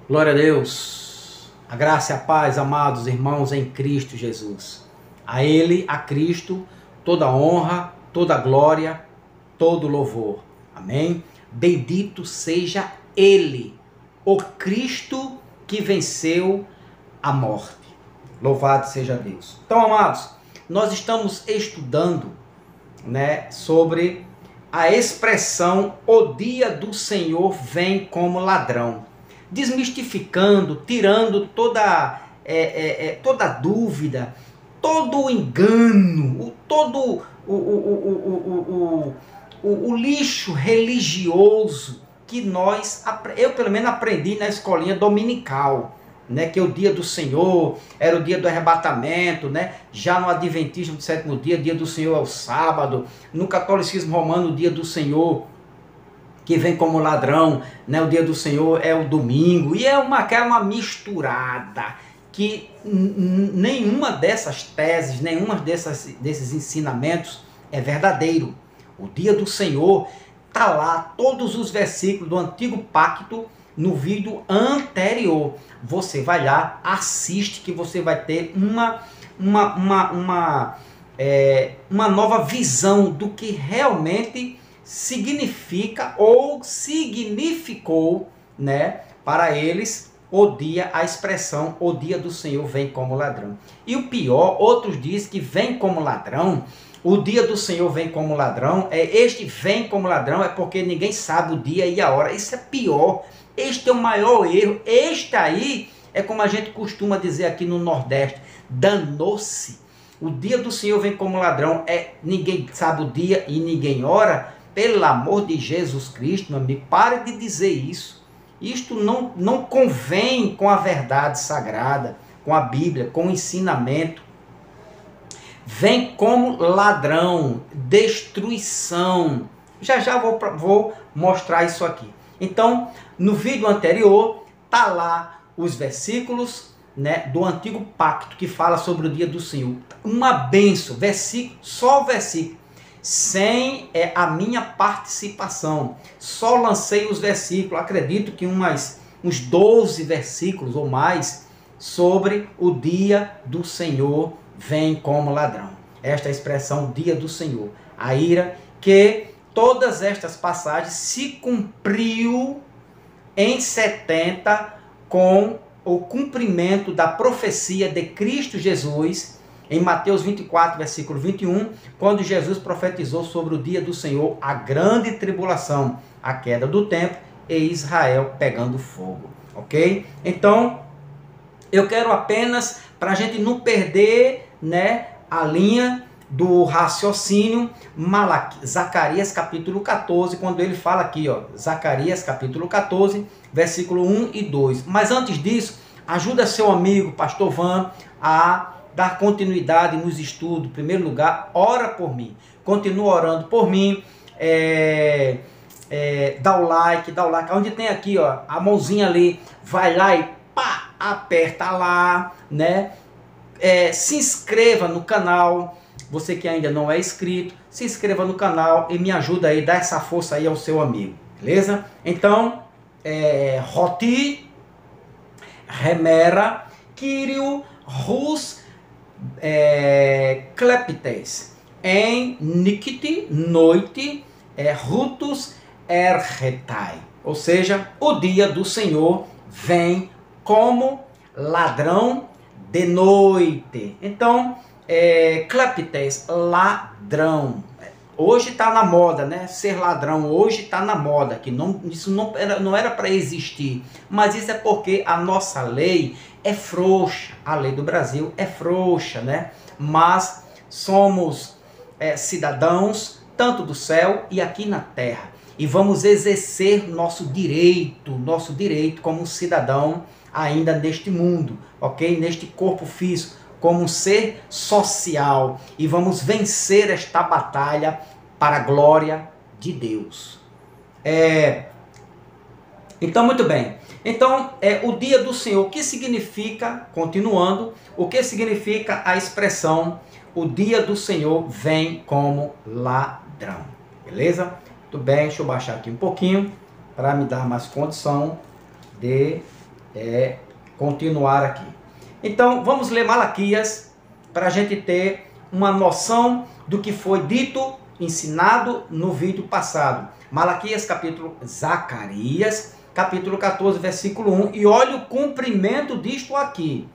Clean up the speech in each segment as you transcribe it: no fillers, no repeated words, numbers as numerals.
Glória a Deus, a graça e a paz, amados irmãos em Cristo Jesus. A Ele, a Cristo, toda honra, toda glória, todo louvor. Amém? Bendito seja Ele, o Cristo que venceu a morte. Louvado seja Deus. Então, amados, nós estamos estudando, sobre a expressão "o dia do Senhor vem como ladrão", desmistificando, tirando toda dúvida, todo o engano, todo o lixo religioso que eu pelo menos aprendi na escolinha dominical, que o dia do Senhor era o dia do arrebatamento, já no Adventismo do sétimo dia, dia do Senhor é o sábado, no catolicismo romano o dia do Senhor que vem como ladrão, o dia do Senhor é o domingo, e é uma misturada, que nenhuma dessas teses, nenhuma desses ensinamentos é verdadeiro. O dia do Senhor está lá, todos os versículos do Antigo Pacto, no vídeo anterior. Você vai lá, assiste, que você vai ter uma nova visão do que realmente significa ou significou, para eles a expressão "o dia do Senhor vem como ladrão". E o pior, outros dizem que vem como ladrão, o dia do Senhor vem como ladrão, este vem como ladrão é porque ninguém sabe o dia e a hora. Isso é pior, este é o maior erro. Este aí é como a gente costuma dizer aqui no Nordeste: danou-se. O dia do Senhor vem como ladrão, ninguém sabe o dia e ninguém ora. Pelo amor de Jesus Cristo, meu amigo, pare de dizer isso. Isto não convém com a verdade sagrada, com a Bíblia, com o ensinamento. Vem como ladrão, destruição. Já vou mostrar isso aqui. Então, no vídeo anterior, tá lá os versículos, do Antigo Pacto, que fala sobre o dia do Senhor. Uma bênção, só o versículo, sem a minha participação. Só lancei os versículos, acredito que uns 12 versículos ou mais, sobre o dia do Senhor vem como ladrão. Esta expressão "dia do Senhor", a ira, que todas estas passagens se cumpriu em 70 com o cumprimento da profecia de Cristo Jesus, em Mateus 24, versículo 21, quando Jesus profetizou sobre o dia do Senhor, a grande tribulação, a queda do templo e Israel pegando fogo. Ok? Então, eu quero apenas, para a gente não perder a linha do raciocínio, Zacarias capítulo 14, quando ele fala aqui, Zacarias capítulo 14, versículo 1 e 2. Mas antes disso, ajuda seu amigo, pastor Van, a dar continuidade nos estudos. Em primeiro lugar, ora por mim. Continua orando por mim. Dá o like. Onde tem aqui, a mãozinha ali, vai lá e pá, aperta lá, se inscreva no canal. Você que ainda não é inscrito, se inscreva no canal e me ajuda aí, dá essa força aí ao seu amigo, beleza? Então, Roti, Remera, Kyrio, Rus, Cleptes, em Nikiti, noite, Rutus, Erretai. Ou seja, o dia do Senhor vem como ladrão de noite. Então, Cleptes, ladrão. Hoje está na moda, ser ladrão hoje está na moda, que isso não era para existir, mas isso é porque a nossa lei é frouxa, a lei do Brasil é frouxa, mas somos cidadãos tanto do céu e aqui na terra, e vamos exercer nosso direito como cidadão ainda neste mundo, ok? Neste corpo físico, como um ser social, e vamos vencer esta batalha para a glória de Deus. Então, muito bem. Então, o dia do Senhor, o que significa, continuando, o que significa a expressão "o dia do Senhor vem como ladrão"? Beleza? Muito bem, deixa eu baixar aqui um pouquinho, para me dar mais condição de continuar aqui. Então, vamos ler Malaquias para a gente ter uma noção do que foi dito, ensinado no vídeo passado. Zacarias, capítulo 14, versículo 1. E olha o cumprimento disto aqui.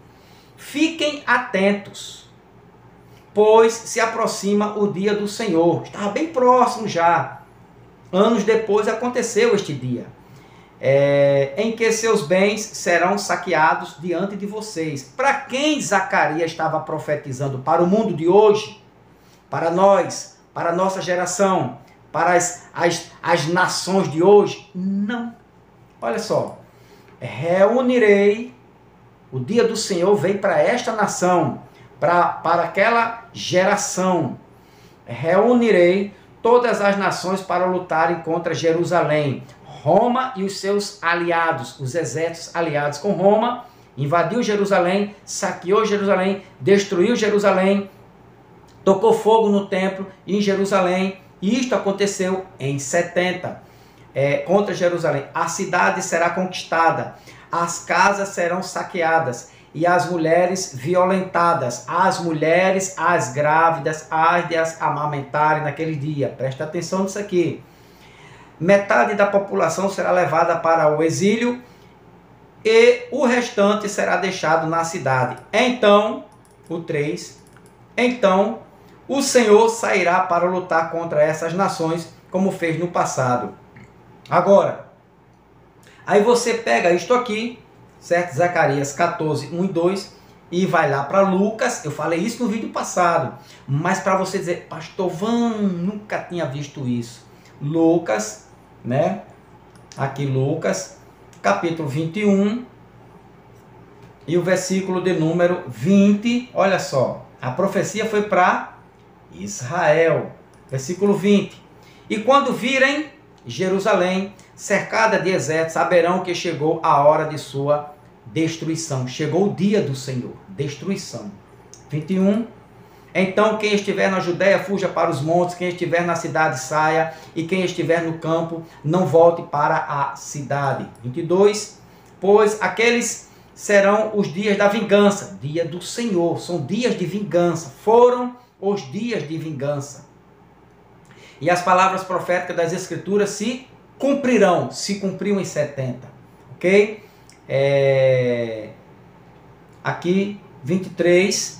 Fiquem atentos, pois se aproxima o dia do Senhor. Estava bem próximo já. Anos depois aconteceu este dia. Em que seus bens serão saqueados diante de vocês. Para quem Zacarias estava profetizando? Para o mundo de hoje? Para nós? Para a nossa geração? Para as nações de hoje? Não. Olha só. Reunirei, o dia do Senhor vem para esta nação, para aquela geração. Reunirei todas as nações para lutarem contra Jerusalém. Roma e os seus aliados, os exércitos aliados com Roma, invadiu Jerusalém, saqueou Jerusalém, destruiu Jerusalém, tocou fogo no templo em Jerusalém. E isto aconteceu em 70, contra Jerusalém. A cidade será conquistada, as casas serão saqueadas e as mulheres violentadas. As mulheres, as grávidas, as de as amamentarem naquele dia. Presta atenção nisso aqui. Metade da população será levada para o exílio e o restante será deixado na cidade. Então, o 3, então o Senhor sairá para lutar contra essas nações, como fez no passado. Agora, aí você pega isto aqui, certo? Zacarias 14, 1 e 2, e vai lá para Lucas. Eu falei isso no vídeo passado, mas para você dizer, pastor Van, nunca tinha visto isso. Lucas, né? Aqui Lucas, capítulo 21, e o versículo de número 20, olha só, a profecia foi para Israel, versículo 20. E quando virem Jerusalém cercada de exércitos, saberão que chegou a hora de sua destruição. Chegou o dia do Senhor, destruição. 21. Então quem estiver na Judéia fuja para os montes, quem estiver na cidade saia, e quem estiver no campo não volte para a cidade. 22. Pois aqueles serão os dias da vingança, dia do Senhor, são dias de vingança, foram os dias de vingança. E as palavras proféticas das Escrituras se cumprirão, se cumpriram em 70. Ok? Aqui, 23.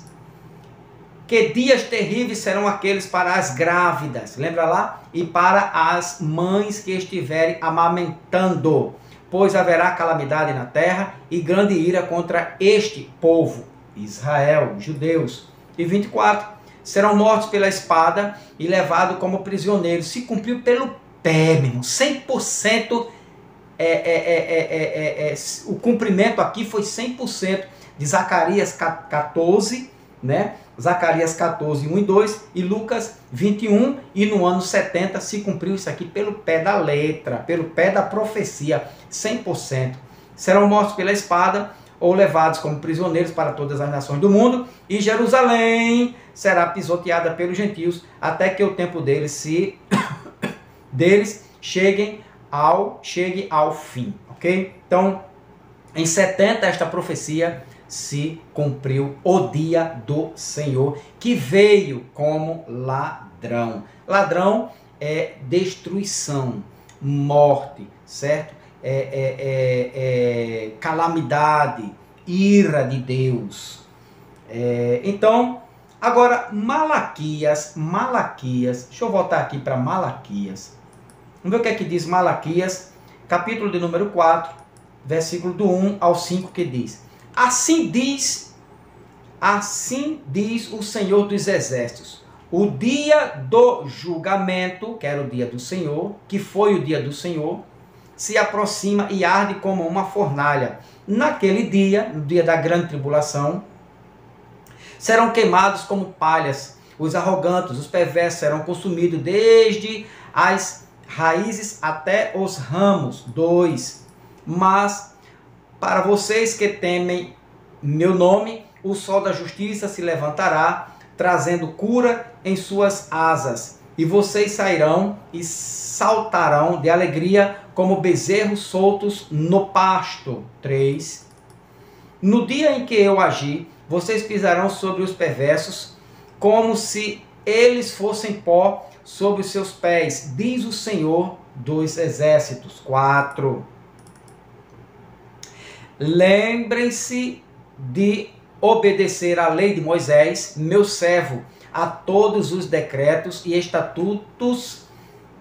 Que dias terríveis serão aqueles para as grávidas, lembra lá? E para as mães que estiverem amamentando, pois haverá calamidade na terra e grande ira contra este povo, Israel, judeus. E 24. Serão mortos pela espada e levados como prisioneiros. Se cumpriu pelo pé, meu irmão. 100%. O cumprimento aqui foi 100% de Zacarias 14, né? Zacarias 14, 1 e 2, e Lucas 21, e no ano 70 se cumpriu isso aqui pelo pé da letra, pelo pé da profecia, 100%. Serão mortos pela espada ou levados como prisioneiros para todas as nações do mundo, e Jerusalém será pisoteada pelos gentios, até que o tempo deles chegue ao fim, ok? Então, em 70 esta profecia se cumpriu, o dia do Senhor, que veio como ladrão. Ladrão é destruição, morte, certo? Calamidade, ira de Deus. Então, agora Malaquias, deixa eu voltar aqui para Malaquias. Vamos ver o que é que diz Malaquias, capítulo de número 4, versículo do 1 ao 5, que diz: Assim diz o Senhor dos Exércitos, o dia do julgamento, que era o dia do Senhor, que foi o dia do Senhor, se aproxima e arde como uma fornalha. Naquele dia, no dia da grande tribulação, serão queimados como palhas. Os arrogantes, os perversos serão consumidos desde as raízes até os ramos. 2. Mas para vocês que temem meu nome, o sol da justiça se levantará, trazendo cura em suas asas. E vocês sairão e saltarão de alegria como bezerros soltos no pasto. 3. No dia em que eu agi, vocês pisarão sobre os perversos, como se eles fossem pó sobre os seus pés, diz o Senhor dos Exércitos. 4. Lembrem-se de obedecer à lei de Moisés, meu servo, a todos os decretos e estatutos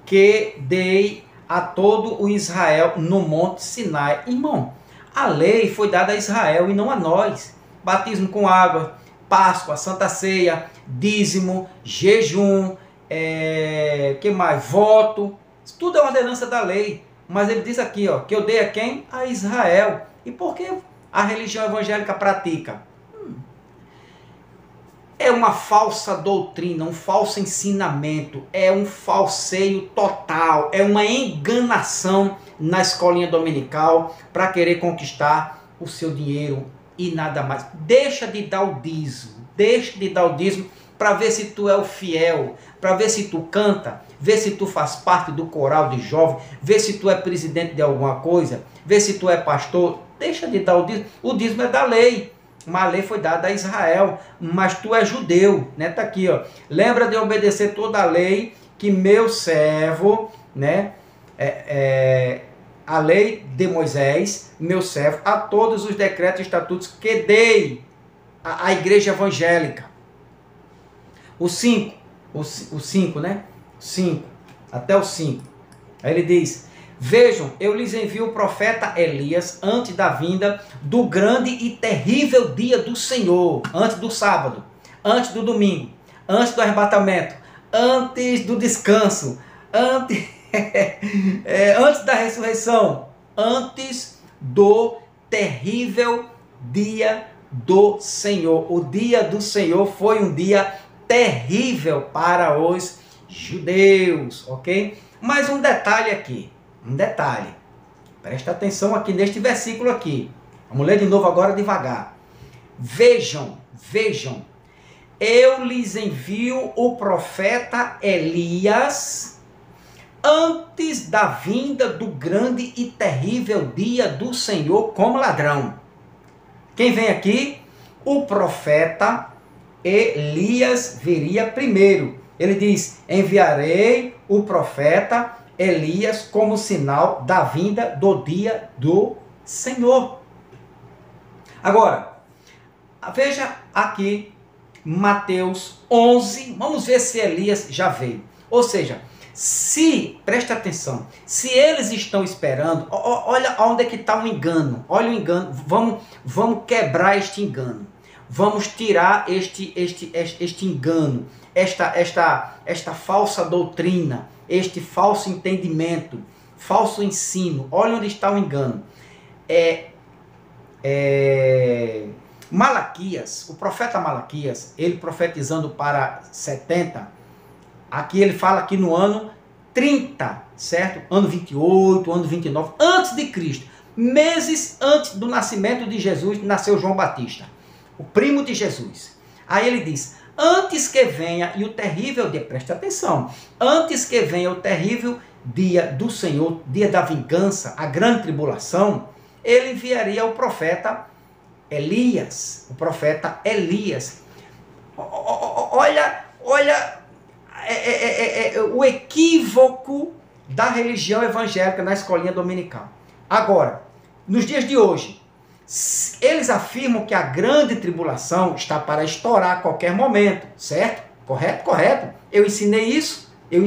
que dei a todo o Israel no Monte Sinai. Irmão, a lei foi dada a Israel e não a nós. Batismo com água, Páscoa, Santa Ceia, dízimo, jejum, que mais? Voto. Isso tudo é ordenança da lei. Mas ele diz aqui, ó, que eu dei a quem? A Israel. E por que a religião evangélica pratica? É uma falsa doutrina, um falso ensinamento, é um falseio total, é uma enganação na escolinha dominical para querer conquistar o seu dinheiro e nada mais. Deixa de dar o dízimo para ver se tu é o fiel, para ver se tu canta, ver se tu faz parte do coral de jovens, ver se tu é presidente de alguma coisa, ver se tu é pastor. Deixa de dar o dízimo é da lei. Uma lei foi dada a Israel, mas tu é judeu, né? Tá aqui, ó. Lembra de obedecer toda a lei que meu servo, né? A lei de Moisés, meu servo, a todos os decretos e estatutos que dei à igreja evangélica. O 5, né? 5, até o 5. Aí ele diz: vejam, eu lhes envio o profeta Elias antes da vinda do grande e terrível dia do Senhor, antes do sábado, antes do domingo, antes do arrebatamento, antes do descanso, antes da ressurreição, antes do terrível dia do Senhor. O dia do Senhor foi um dia terrível para os judeus, ok? Mas um detalhe aqui. Um detalhe, presta atenção aqui neste versículo aqui. Vamos ler de novo agora devagar. Vejam, eu lhes envio o profeta Elias antes da vinda do grande e terrível dia do Senhor como ladrão. Quem vem aqui? O profeta Elias viria primeiro. Ele diz: enviarei o profeta Elias como sinal da vinda do dia do Senhor. Agora, veja aqui Mateus 11, vamos ver se Elias já veio. Ou seja, presta atenção, se eles estão esperando, olha onde é que está o engano, olha o engano, vamos quebrar este engano, vamos tirar este engano, esta falsa doutrina, este falso entendimento, falso ensino. Olha onde está o engano. Malaquias, o profeta Malaquias, ele profetizando para 70, aqui ele fala aqui no ano 30, certo? Ano 28, ano 29, antes de Cristo. Meses antes do nascimento de Jesus, nasceu João Batista, o primo de Jesus. Aí ele diz: antes que venha e o terrível dia, presta atenção, antes que venha o terrível dia do Senhor, dia da vingança, a grande tribulação, ele enviaria o profeta Elias, Olha o equívoco da religião evangélica na escolinha dominical. Agora, nos dias de hoje, eles afirmam que a grande tribulação está para estourar a qualquer momento, certo? Correto? Eu ensinei isso, eu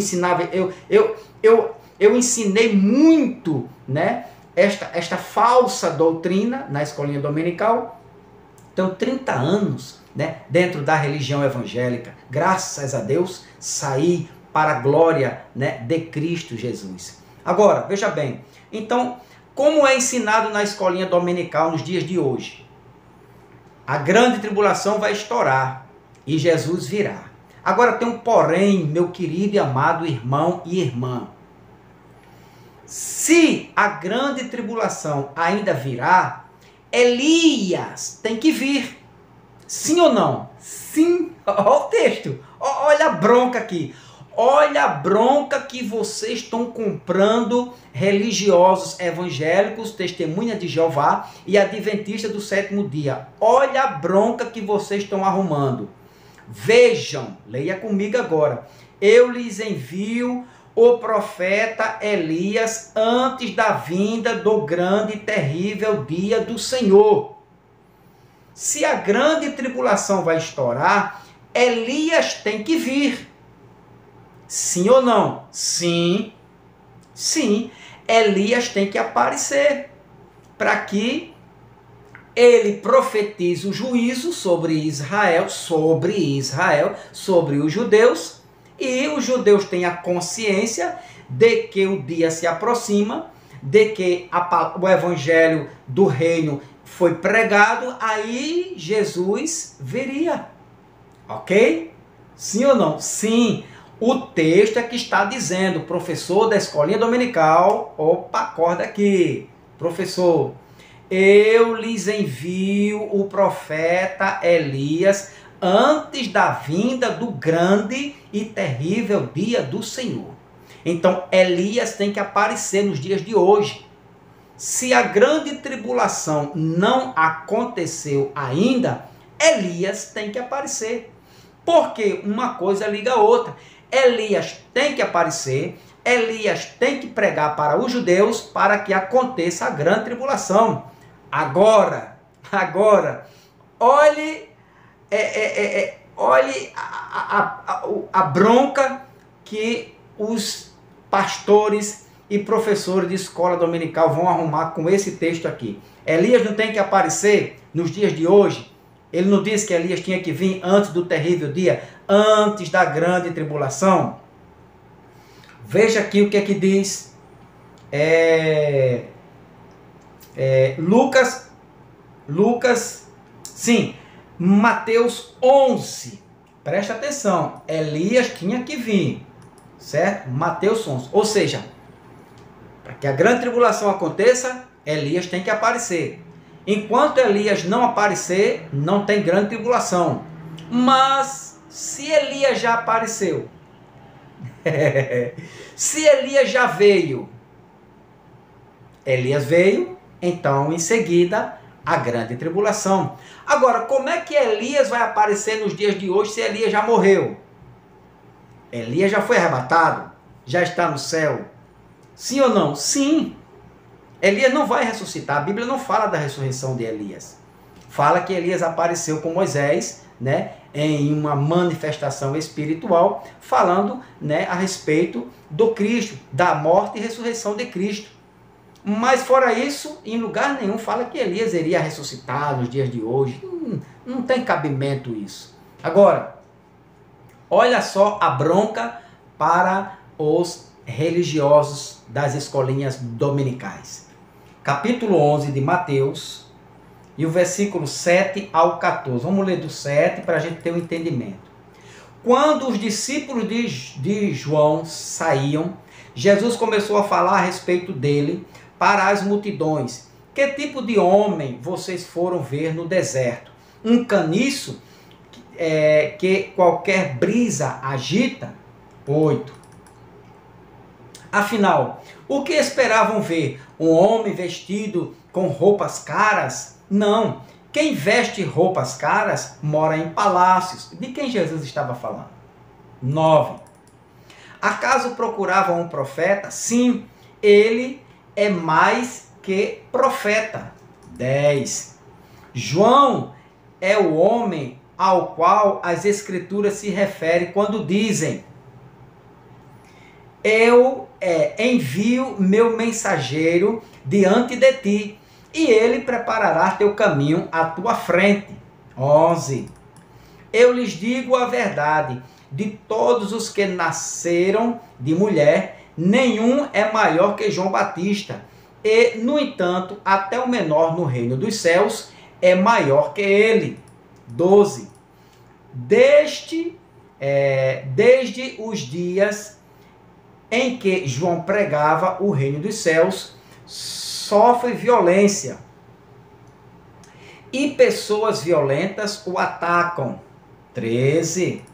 ensinei muito, né? Esta falsa doutrina na escolinha dominical. Então, 30 anos, né, dentro da religião evangélica, graças a Deus, saí para a glória, né, de Cristo Jesus. Agora, veja bem, então, como é ensinado na escolinha dominical nos dias de hoje? A grande tribulação vai estourar e Jesus virá. Agora tem um porém, meu querido e amado irmão e irmã. Se a grande tribulação ainda virá, Elias tem que vir. Sim ou não? Sim. Olha o texto. Olha a bronca aqui. Olha a bronca que vocês estão comprando, religiosos evangélicos, testemunha de Jeová e adventista do sétimo dia. Olha a bronca que vocês estão arrumando. Vejam, leia comigo agora. Eu lhes envio o profeta Elias antes da vinda do grande e terrível dia do Senhor. Se a grande tribulação vai estourar, Elias tem que vir. Sim ou não? Sim. Sim. Elias tem que aparecer para que ele profetize o juízo sobre Israel, sobre os judeus, e os judeus tenham consciência de que o dia se aproxima, de que o evangelho do reino foi pregado, aí Jesus viria. Ok? Sim ou não? Sim. O texto é que está dizendo, professor da escolinha dominical, opa, acorda aqui, professor, eu lhes envio o profeta Elias antes da vinda do grande e terrível dia do Senhor. Então, Elias tem que aparecer nos dias de hoje. Se a grande tribulação não aconteceu ainda, Elias tem que aparecer. Porque uma coisa liga a outra. Elias tem que aparecer, Elias tem que pregar para os judeus para que aconteça a grande tribulação. Agora, olhe, olhe a bronca que os pastores e professores de escola dominical vão arrumar com esse texto aqui. Elias não tem que aparecer nos dias de hoje? Ele não disse que Elias tinha que vir antes do terrível dia, antes da grande tribulação? Veja aqui o que é que diz Mateus 11. Presta atenção, Elias tinha que vir, certo? Mateus 11. Ou seja, para que a grande tribulação aconteça, Elias tem que aparecer. Enquanto Elias não aparecer, não tem grande tribulação. Mas se Elias já apareceu, se Elias já veio, Elias veio, então em seguida a grande tribulação. Agora, como é que Elias vai aparecer nos dias de hoje se Elias já morreu? Elias já foi arrebatado? Já está no céu? Sim ou não? Sim. Elias não vai ressuscitar. A Bíblia não fala da ressurreição de Elias. Fala que Elias apareceu com Moisés, né, em uma manifestação espiritual, falando, né, a respeito do Cristo, da morte e ressurreição de Cristo. Mas fora isso, em lugar nenhum fala que Elias iria ressuscitar nos dias de hoje. Não tem cabimento isso. Agora, olha só a bronca para os religiosos das escolinhas dominicais. Capítulo 11 de Mateus, e o versículo 7 ao 14. Vamos ler do 7 para a gente ter um entendimento. Quando os discípulos de João saíam, Jesus começou a falar a respeito dele para as multidões. Que tipo de homem vocês foram ver no deserto? Um caniço que qualquer brisa agita? 8. Afinal, o que esperavam ver? Um homem vestido com roupas caras? Não. Quem veste roupas caras mora em palácios. De quem Jesus estava falando? 9. Acaso procuravam um profeta? Sim, ele é mais que profeta. 10. João é o homem ao qual as escrituras se referem quando dizem: eu envio meu mensageiro diante de ti, e ele preparará teu caminho à tua frente. 11. Eu lhes digo a verdade, de todos os que nasceram de mulher, nenhum é maior que João Batista, e, no entanto, até o menor no reino dos céus é maior que ele. 12. Desde os dias em que João pregava o reino dos céus, sofre violência, e pessoas violentas o atacam. 13.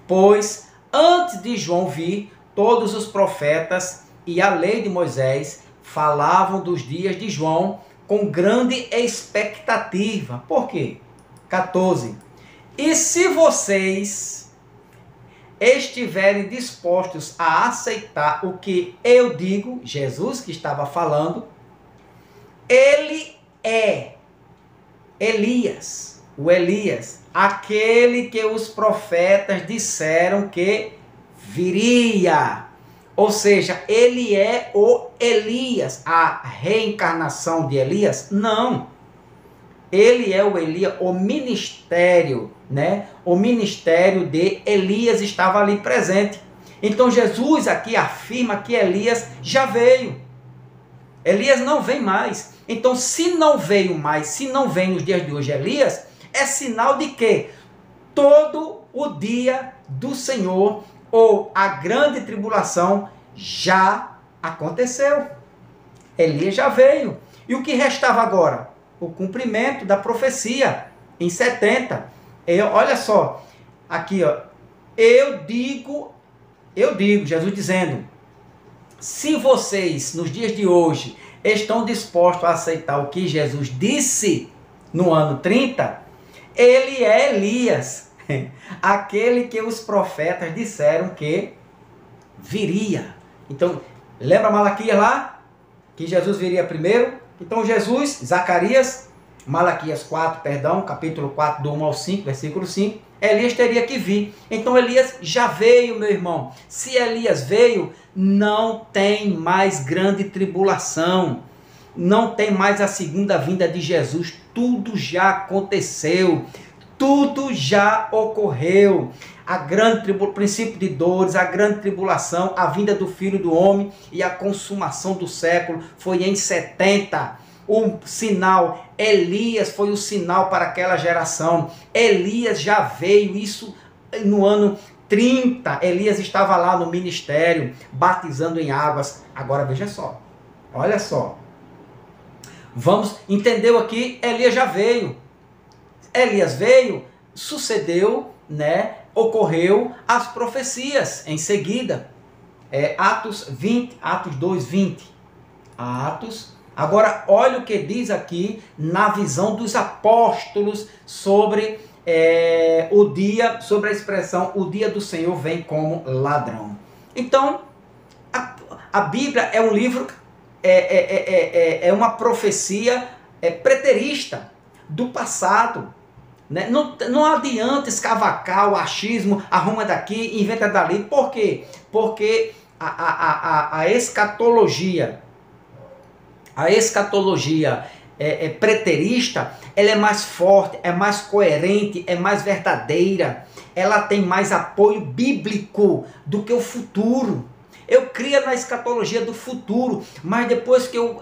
Pois antes de João vir, todos os profetas e a lei de Moisés falavam dos dias de João com grande expectativa. Por quê? 14. E se vocês estiverem dispostos a aceitar o que eu digo, Jesus que estava falando, ele é Elias, o Elias, aquele que os profetas disseram que viria. Ou seja, ele é o Elias, a reencarnação de Elias? Não. Ele é o Elias, o ministério, né? O ministério de Elias estava ali presente. Então Jesus aqui afirma que Elias já veio. Elias não vem mais. Então, se não veio mais, se não vem nos dias de hoje Elias, é sinal de que todo o dia do Senhor ou a grande tribulação já aconteceu. Elias já veio. E o que restava agora? O cumprimento da profecia em 70. Olha só, aqui ó, eu digo, Jesus dizendo, se vocês nos dias de hoje estão dispostos a aceitar o que Jesus disse no ano 30, ele é Elias, aquele que os profetas disseram que viria. Então, lembra Malaquias lá? Que Jesus viria primeiro? Então Jesus, Zacarias, Malaquias 4, capítulo 4, do 1 ao 5, versículo 5, Elias teria que vir. Então Elias já veio, meu irmão. Se Elias veio, não tem mais grande tribulação. Não tem mais a segunda vinda de Jesus. Tudo já aconteceu. Tudo já ocorreu. A grande princípio de dores, a grande tribulação, a vinda do Filho do Homem e a consumação do século foi em 70. O sinal, Elias foi o sinal para aquela geração. Elias já veio, isso no ano 30. Elias estava lá no ministério, batizando em águas. Agora veja só, olha só. Vamos, entendeu aqui? Elias já veio. Elias veio, sucedeu, né? Ocorreu as profecias em seguida. Atos 20, Atos 2, 20. Atos. Agora, olha o que diz aqui na visão dos apóstolos sobre o dia, sobre a expressão, o dia do Senhor vem como ladrão. Então, a Bíblia é um livro, é uma profecia preterista do passado. Né? Não adianta escavacar o achismo, arruma daqui, inventa dali. Por quê? Porque a escatologia, preterista, ela é mais forte, é mais coerente, é mais verdadeira. Ela tem mais apoio bíblico do que o futuro. Eu cria na escatologia do futuro, mas depois que eu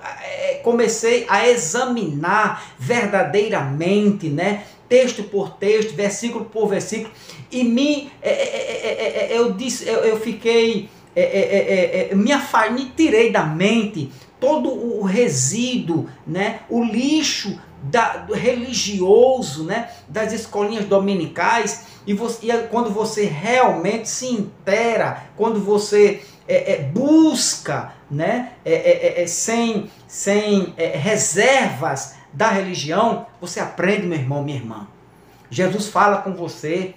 comecei a examinar verdadeiramente, né, texto por texto, versículo por versículo, e eu fiquei, me tirei da mente todo o resíduo, né, o lixo do religioso, né, das escolinhas dominicais, e quando você realmente se inteira, quando você busca, né, sem reservas da religião, você aprende, meu irmão, minha irmã. Jesus fala com você.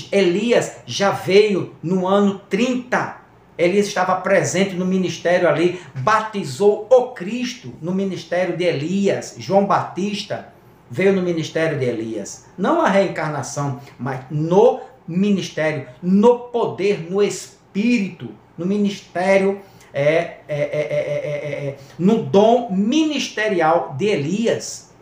Elias já veio no ano 30. Elias estava presente no ministério ali, batizou o Cristo no ministério de Elias. João Batista veio no ministério de Elias. Não a reencarnação, mas no ministério, no poder, no Espírito, no ministério, no dom ministerial de Elias,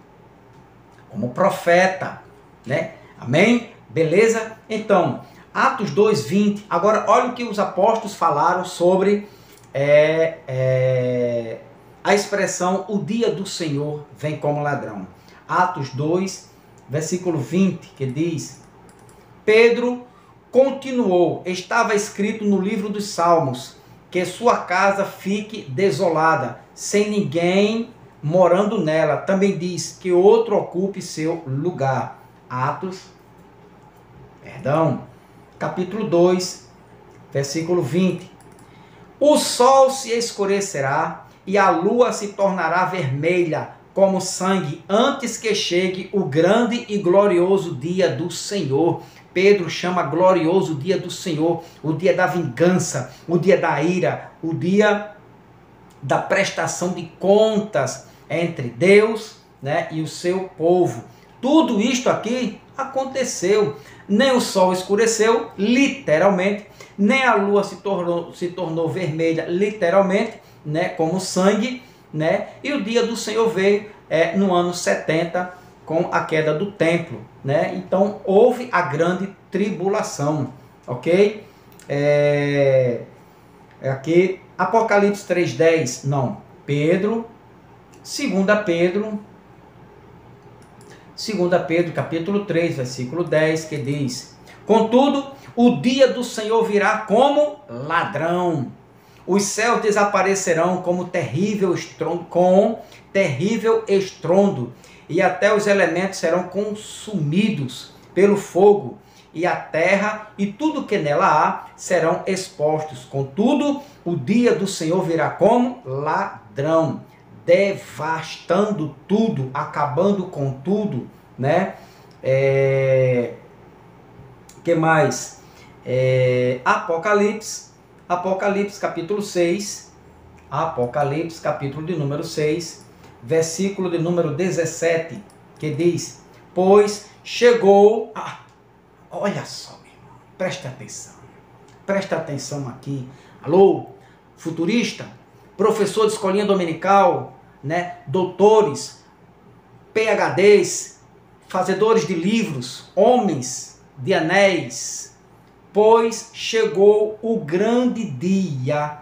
como profeta, né? Amém? Beleza? Então, Atos 2:20. Agora, olha o que os apóstolos falaram sobre a expressão o dia do Senhor vem como ladrão. Atos 2, versículo 20, que diz: Pedro continuou, estava escrito no livro dos Salmos, que sua casa fique desolada, sem ninguém morando nela. Também diz que outro ocupe seu lugar. Capítulo 2, Versículo 20. O sol se escurecerá e a lua se tornará vermelha como sangue, antes que chegue o grande e glorioso dia do Senhor. Pedro chama glorioso dia do Senhor, o dia da vingança, o dia da ira, o dia da prestação de contas entre Deus, né, e o seu povo. Tudo isto aqui aconteceu. Nem o sol escureceu, literalmente, nem a lua se tornou vermelha, literalmente, né, como sangue, né, e o dia do Senhor veio no ano 70, com a queda do templo, né? Então houve a grande tribulação, ok? Aqui, Apocalipse 3:10, não, Pedro, 2 Pedro, capítulo 3, versículo 10, que diz: contudo, o dia do Senhor virá como ladrão. Os céus desaparecerão com terrível estrondo, e até os elementos serão consumidos pelo fogo, e a terra e tudo que nela há serão expostos. Contudo, o dia do Senhor virá como ladrão, devastando tudo, acabando com tudo, né? Que mais? Apocalipse capítulo 6, Apocalipse capítulo de número 6, versículo de número 17, que diz: pois chegou, olha só, meu irmão, presta atenção aqui, alô, futurista, professor de escolinha dominical, né, doutores, PhDs, fazedores de livros, homens de anéis, pois chegou o grande dia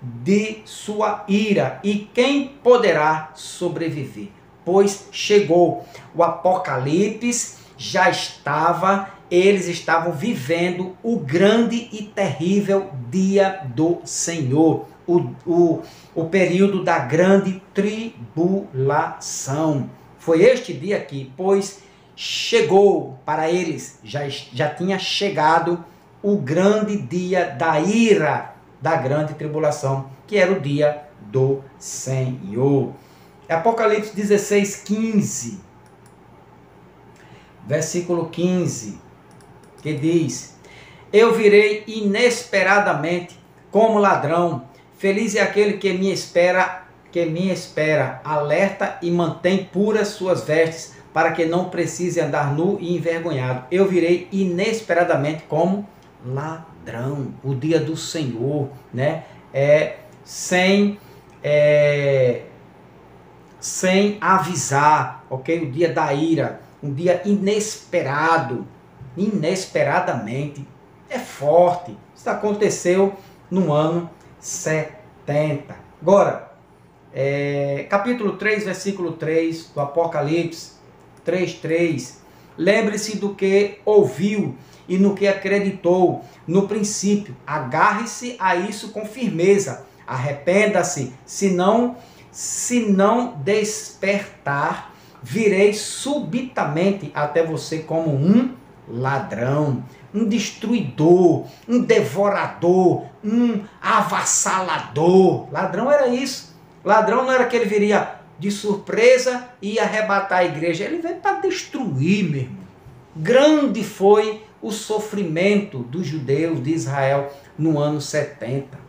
de sua ira, e quem poderá sobreviver? Pois chegou. O Apocalipse já estava, eles estavam vivendo o grande e terrível dia do Senhor, o período da grande tribulação. Foi este dia aqui, pois chegou para eles, já tinha chegado o grande dia da ira, da grande tribulação, que era o dia do Senhor. Apocalipse 16:15, versículo 15, que diz: eu virei inesperadamente como ladrão, feliz é aquele que me espera, alerta e mantém puras suas vestes, para que não precise andar nu e envergonhado. Eu virei inesperadamente como ladrão, o dia do Senhor, né? Sem avisar, ok? O dia da ira, um dia inesperado, inesperadamente, é forte. Isso aconteceu no ano 70. Agora, capítulo 3, versículo 3 do Apocalipse 3:3, lembre-se do que ouviu e no que acreditou no princípio, agarre-se a isso com firmeza, arrependa-se, se não despertar, virei subitamente até você como um ladrão, um destruidor, um devorador, um avassalador. Ladrão era isso. Ladrão não era que ele viria de surpresa e ia arrebatar a igreja, ele veio para destruir, meu irmão. Grande foi o sofrimento dos judeus de Israel no ano 70.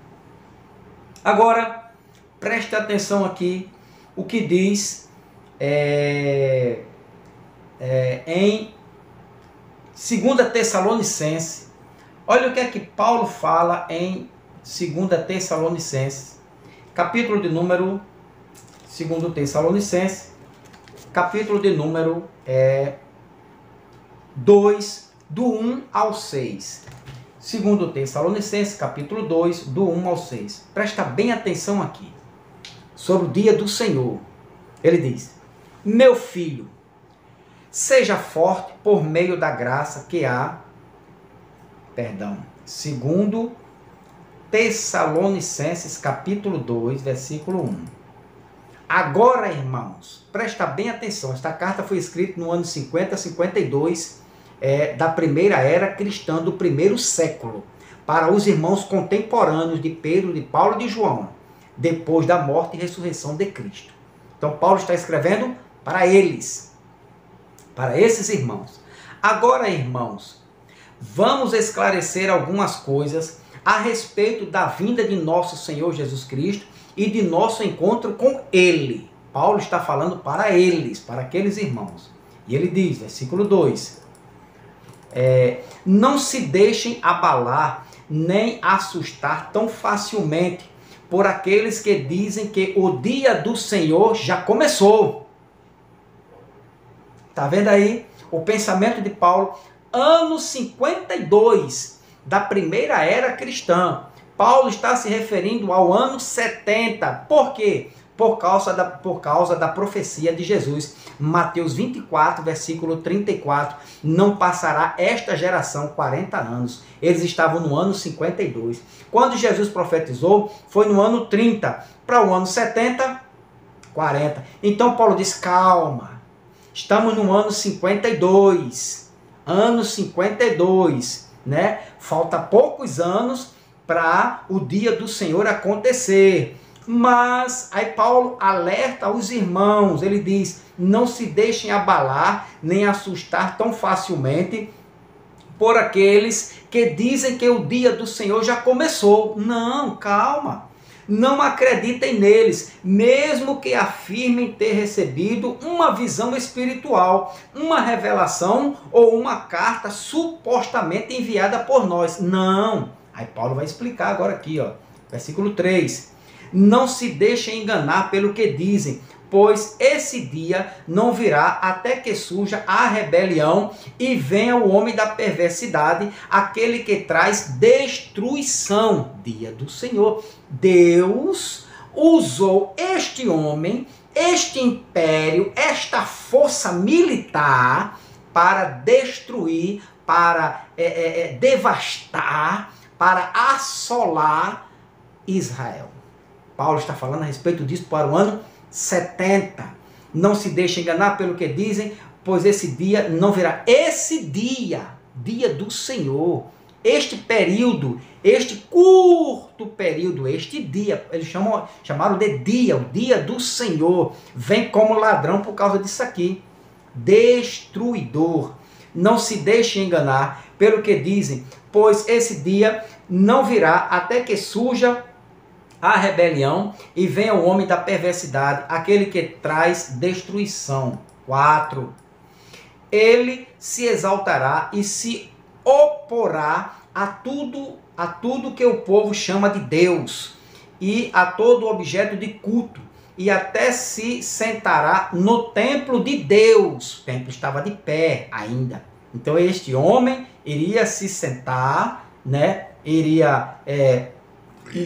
Agora, preste atenção aqui o que diz em 2 Tessalonicenses. Olha o que é que Paulo fala em 2 Tessalonicenses, capítulo de número 2 Tessalonicenses, capítulo de número 2, do 1 ao 6. 2 Tessalonicenses, capítulo 2, do 1 ao 6. Presta bem atenção aqui, sobre o dia do Senhor. Ele diz: meu filho, seja forte por meio da graça que há, 2 Tessalonicenses, capítulo 2, versículo 1. Agora, irmãos, presta bem atenção, esta carta foi escrita no ano 50, 52, da primeira era cristã, do primeiro século. para os irmãos contemporâneos de Pedro, de Paulo e de João, depois da morte e ressurreição de Cristo. Então Paulo está escrevendo para eles, para esses irmãos. Agora, irmãos, vamos esclarecer algumas coisas a respeito da vinda de nosso Senhor Jesus Cristo e de nosso encontro com Ele. Paulo está falando para eles, para aqueles irmãos. E ele diz, versículo 2, não se deixem abalar nem assustar tão facilmente por aqueles que dizem que o dia do Senhor já começou. Está vendo aí o pensamento de Paulo? Ano 52 da primeira era cristã. Paulo está se referindo ao ano 70. Por quê? Por causa da profecia de Jesus. Mateus 24, versículo 34. Não passará esta geração 40 anos. Eles estavam no ano 52. Quando Jesus profetizou, foi no ano 30. Para o ano 70, 40. Então Paulo diz, calma. Estamos no ano 52. Ano 52, né? Falta poucos anos para o dia do Senhor acontecer. Mas aí Paulo alerta os irmãos, ele diz, não se deixem abalar nem assustar tão facilmente por aqueles que dizem que o dia do Senhor já começou. Não, calma. Não acreditem neles, mesmo que afirmem ter recebido uma visão espiritual, uma revelação ou uma carta supostamente enviada por nós. Não. Aí Paulo vai explicar agora aqui, ó, versículo 3. Não se deixem enganar pelo que dizem, pois esse dia não virá até que surja a rebelião e venha o homem da perversidade, aquele que traz destruição. Dia do Senhor. Deus usou este homem, este império, esta força militar para destruir, para devastar, para assolar Israel. Paulo está falando a respeito disso para o ano 70. Não se deixe enganar pelo que dizem, pois esse dia não virá. Esse dia, dia do Senhor, este período, este curto período, este dia, eles chamaram de dia, o dia do Senhor, vem como ladrão por causa disso aqui. Destruidor. Não se deixe enganar pelo que dizem, pois esse dia não virá até que surja a rebelião e venha o homem da perversidade, aquele que traz destruição. 4. Ele se exaltará e se oporá a tudo que o povo chama de Deus e a todo objeto de culto, e até se sentará no templo de Deus. O templo estava de pé ainda. Então este homem iria se sentar, né? Iria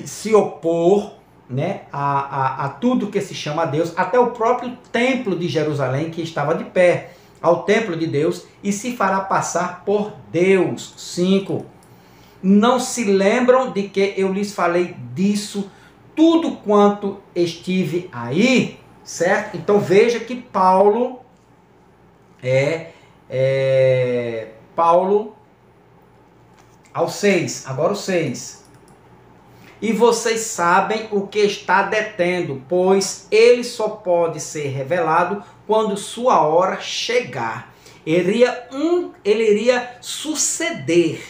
se opor, né, a tudo que se chama Deus, até o próprio templo de Jerusalém que estava de pé, ao templo de Deus, e se fará passar por Deus. 5. Não se lembram de que eu lhes falei disso tudo quanto estive aí, certo? Então veja que Paulo Paulo ao 6, agora o 6. E vocês sabem o que está detendo, pois ele só pode ser revelado quando sua hora chegar. Ele iria suceder.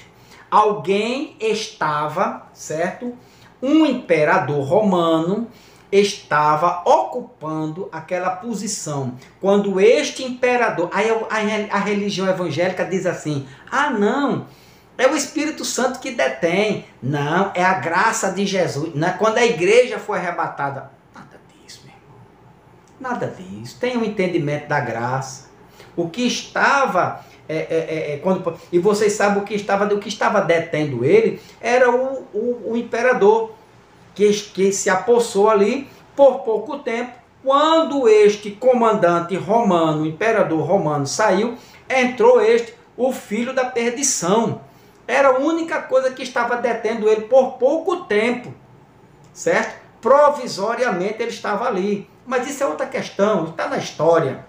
Alguém estava, certo? Um imperador romano estava ocupando aquela posição. Quando este imperador... Aí a religião evangélica diz assim, ah não, é o Espírito Santo que detém. Não, é a graça de Jesus. Quando a igreja foi arrebatada. Nada disso, meu irmão. Nada disso. Tem um entendimento da graça. O que estava... e vocês sabem o que estava detendo ele, era o imperador, que se apossou ali por pouco tempo. Quando este comandante romano, imperador romano, saiu, entrou o filho da perdição. Era a única coisa que estava detendo ele por pouco tempo, certo? Provisoriamente ele estava ali. Mas isso é outra questão, está na história.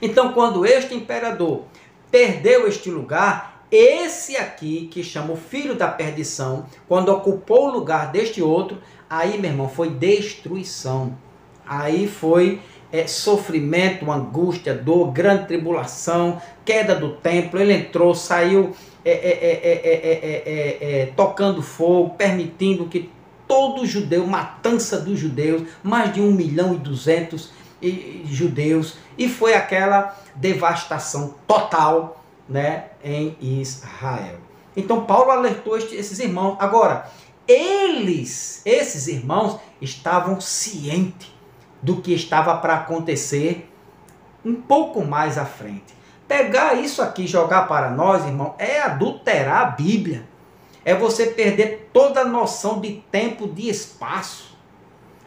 Então, quando este imperador perdeu este lugar, esse aqui, que chama o filho da perdição, quando ocupou o lugar deste outro, aí, meu irmão, foi destruição. Aí foi sofrimento, angústia, dor, grande tribulação, queda do templo. Ele entrou, saiu tocando fogo, permitindo que todo judeu, matança dos judeus, mais de 1.200.000 judeus, e foi aquela devastação total, né, em Israel. Então Paulo alertou esses irmãos. Agora, esses irmãos, estavam cientes do que estava para acontecer um pouco mais à frente. Pegar isso aqui e jogar para nós, irmão, é adulterar a Bíblia. É você perder toda a noção de tempo, de espaço.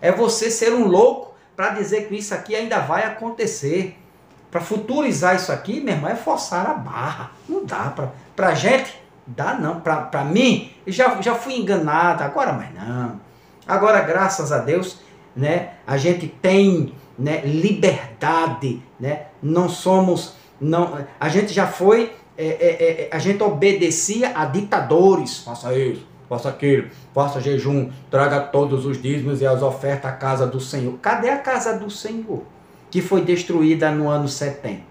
É você ser um louco para dizer que isso aqui ainda vai acontecer. Para futurizar isso aqui, meu irmão, é forçar a barra. Não dá para a gente. Dá não. Para mim, já fui enganado, agora mais não. Agora, graças a Deus, né, a gente tem, né, liberdade, né? Não somos, não, a gente já foi, a gente obedecia a ditadores. Faça isso, faça aquilo, faça jejum, traga todos os dízimos e as ofertas à casa do Senhor. Cadê a casa do Senhor, que foi destruída no ano 70?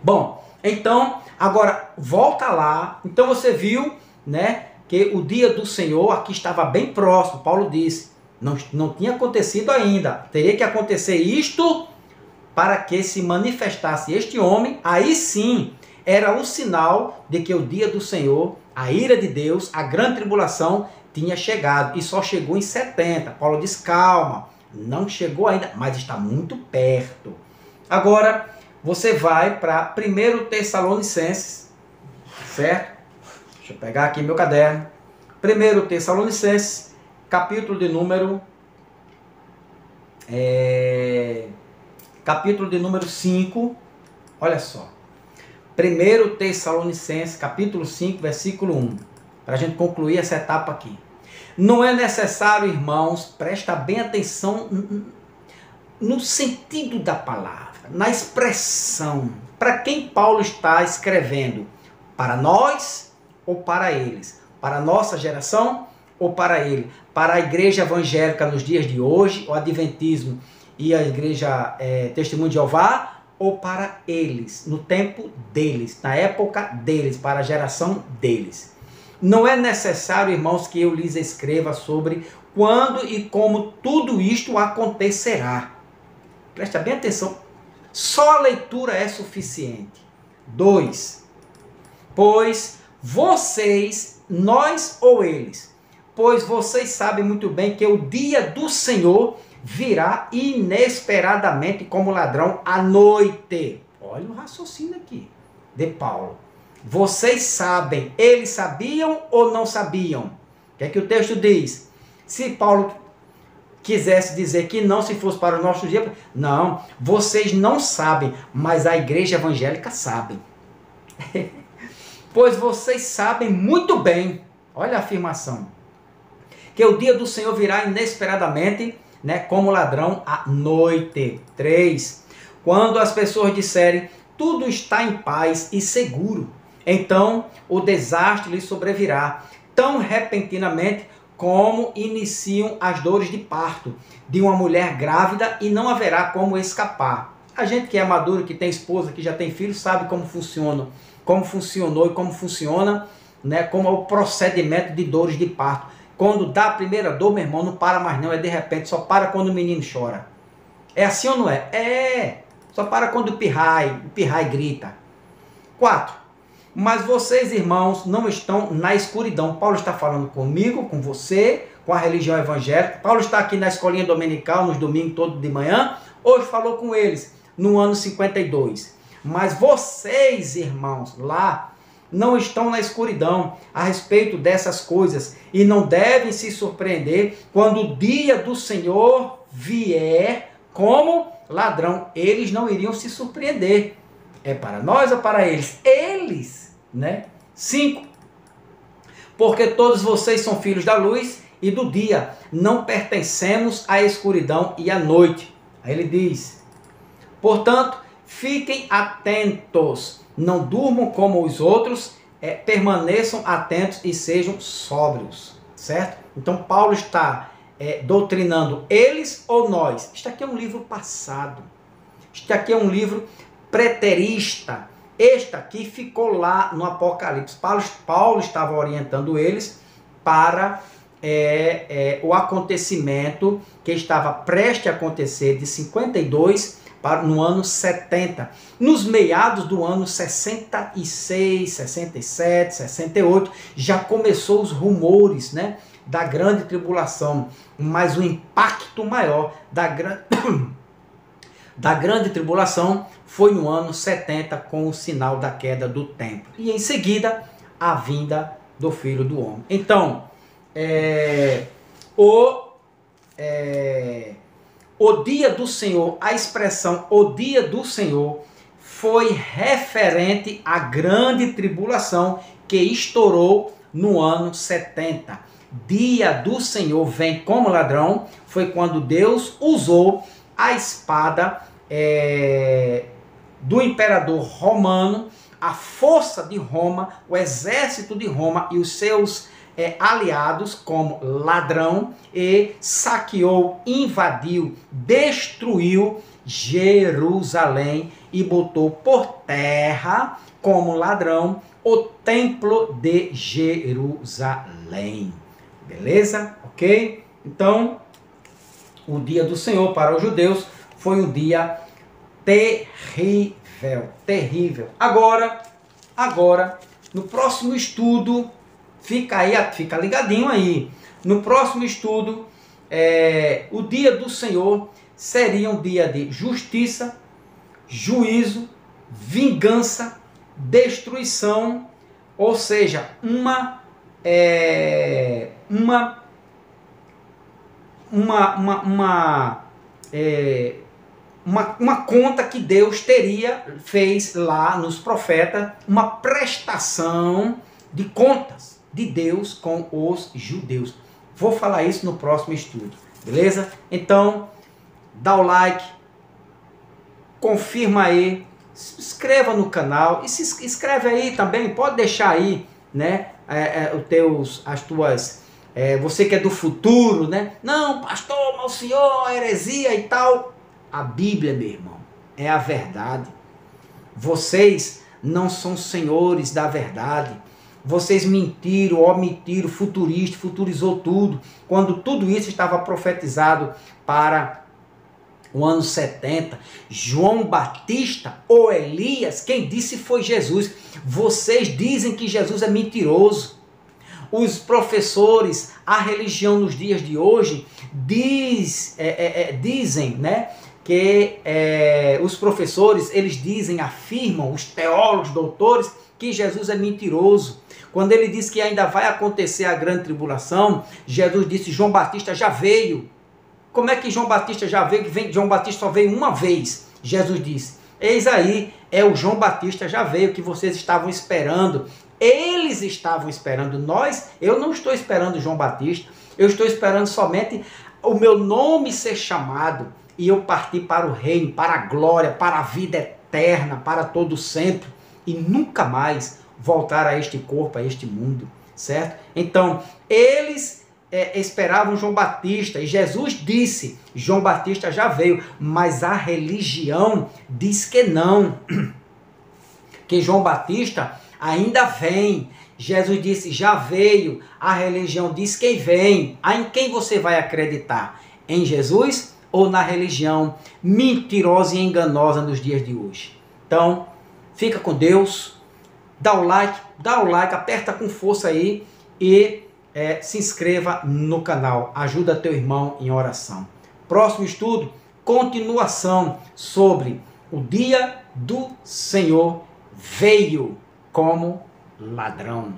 Bom, então, agora, volta lá. Então você viu, né, que o dia do Senhor aqui estava bem próximo. Paulo disse, não tinha acontecido ainda. Teria que acontecer isto para que se manifestasse este homem. Aí sim, era o sinal de que o dia do Senhor, a ira de Deus, a grande tribulação, tinha chegado. E só chegou em 70. Paulo diz, calma, não chegou ainda, mas está muito perto. Agora, você vai para 1 Tessalonicenses, certo? Deixa eu pegar aqui meu caderno. 1 Tessalonicenses, capítulo de número 5, olha só. 1 Tessalonicenses, capítulo 5, versículo 1, para a gente concluir essa etapa aqui. Não é necessário, irmãos, presta bem atenção no sentido da palavra, na expressão, para quem Paulo está escrevendo, para nós ou para eles, para a nossa geração ou para ele, para a igreja evangélica nos dias de hoje, o adventismo e a igreja Testemunho de Jeová, ou para eles, no tempo deles, na época deles, para a geração deles. Não é necessário, irmãos, que eu lhes escreva sobre quando e como tudo isto acontecerá. Presta bem atenção, só a leitura é suficiente. 2. Pois vocês, nós ou eles, pois vocês sabem muito bem que o dia do Senhor virá inesperadamente como ladrão à noite. Olha o raciocínio aqui de Paulo. Vocês sabem, eles sabiam ou não sabiam? O que é que o texto diz? Se Paulo quisesse dizer que não, se fosse para o nosso dia, não, vocês não sabem, mas a igreja evangélica sabe. Pois vocês sabem muito bem, olha a afirmação, que o dia do Senhor virá inesperadamente, né, como ladrão à noite. 3. Quando as pessoas disserem, tudo está em paz e seguro, então o desastre lhes sobrevirá, tão repentinamente como iniciam as dores de parto de uma mulher grávida, e não haverá como escapar. A gente que é maduro, que tem esposa, que já tem filho, sabe como funciona, como funcionou e como funciona, né, como é o procedimento de dores de parto. Quando dá a primeira dor, meu irmão, não para mais não, é de repente, só para quando o menino chora. É assim ou não é? É, só para quando o pirrai grita. 4. Mas vocês, irmãos, não estão na escuridão. Paulo está falando comigo, com você, com a religião evangélica. Paulo está aqui na escolinha dominical, nos domingos, todo de manhã. Hoje falou com eles, no ano 52. Mas vocês, irmãos, lá, não estão na escuridão a respeito dessas coisas e não devem se surpreender quando o dia do Senhor vier como ladrão. Eles não iriam se surpreender. É para nós ou para eles? Eles, né? 5. Porque todos vocês são filhos da luz e do dia. Não pertencemos à escuridão e à noite. Aí ele diz, portanto, fiquem atentos, não durmam como os outros, permaneçam atentos e sejam sóbrios, certo? Então Paulo está doutrinando eles ou nós? Isto aqui é um livro passado, isto aqui é um livro preterista, este aqui ficou lá no Apocalipse. Paulo estava orientando eles para o acontecimento que estava prestes a acontecer de 52 no ano 70. Nos meados do ano 66, 67, 68, já começou os rumores, né, da grande tribulação, mas o impacto maior da grande tribulação foi no ano 70, com o sinal da queda do templo. E em seguida, a vinda do Filho do Homem. Então, o dia do Senhor, a expressão o dia do Senhor, foi referente à grande tribulação que estourou no ano 70. Dia do Senhor vem como ladrão, foi quando Deus usou a espada do imperador romano, a força de Roma, o exército de Roma e os seus aliados como ladrão, e saqueou, invadiu, destruiu Jerusalém e botou por terra como ladrão o templo de Jerusalém. Beleza? Ok? Então, o dia do Senhor para os judeus foi um dia terrível, terrível. Agora, no próximo estudo, fica ligadinho aí. No próximo estudo, o dia do Senhor seria um dia de justiça, juízo, vingança, destruição, ou seja, uma conta que Deus fez lá nos profetas, uma prestação de contas de Deus com os judeus. Vou falar isso no próximo estudo, beleza? Então, dá o like, confirma aí, se inscreva no canal e se inscreve aí também, pode deixar aí, né, você que é do futuro, né? Não, pastor, mas o senhor, a heresia e tal. A Bíblia, meu irmão, é a verdade. Vocês não são senhores da verdade. Vocês mentiram, omitiram, futurizou tudo, quando tudo isso estava profetizado para o ano 70. João Batista ou Elias, quem disse foi Jesus. Vocês dizem que Jesus é mentiroso. Os professores, a religião nos dias de hoje, dizem, né, que os professores, eles afirmam, os teólogos, doutores, que Jesus é mentiroso. Quando ele diz que ainda vai acontecer a grande tribulação, Jesus disse, João Batista já veio. Como é que João Batista já veio? João Batista só veio uma vez. Jesus disse, eis aí, é o João Batista já veio, que vocês estavam esperando. Eles estavam esperando. Eu não estou esperando João Batista, eu estou esperando somente o meu nome ser chamado e eu partir para o reino, para a glória, para a vida eterna, para todo sempre, e nunca mais voltar a este corpo, a este mundo, certo? Então, eles esperavam João Batista, e Jesus disse, João Batista já veio, mas a religião diz que não, que João Batista ainda vem. Jesus disse, já veio, a religião diz que vem. Aí em quem você vai acreditar? Em Jesus ou na religião mentirosa e enganosa nos dias de hoje? Então, fica com Deus, dá o like, aperta com força aí e se inscreva no canal. Ajuda teu irmão em oração. Próximo estudo, continuação sobre o dia do Senhor veio como ladrão.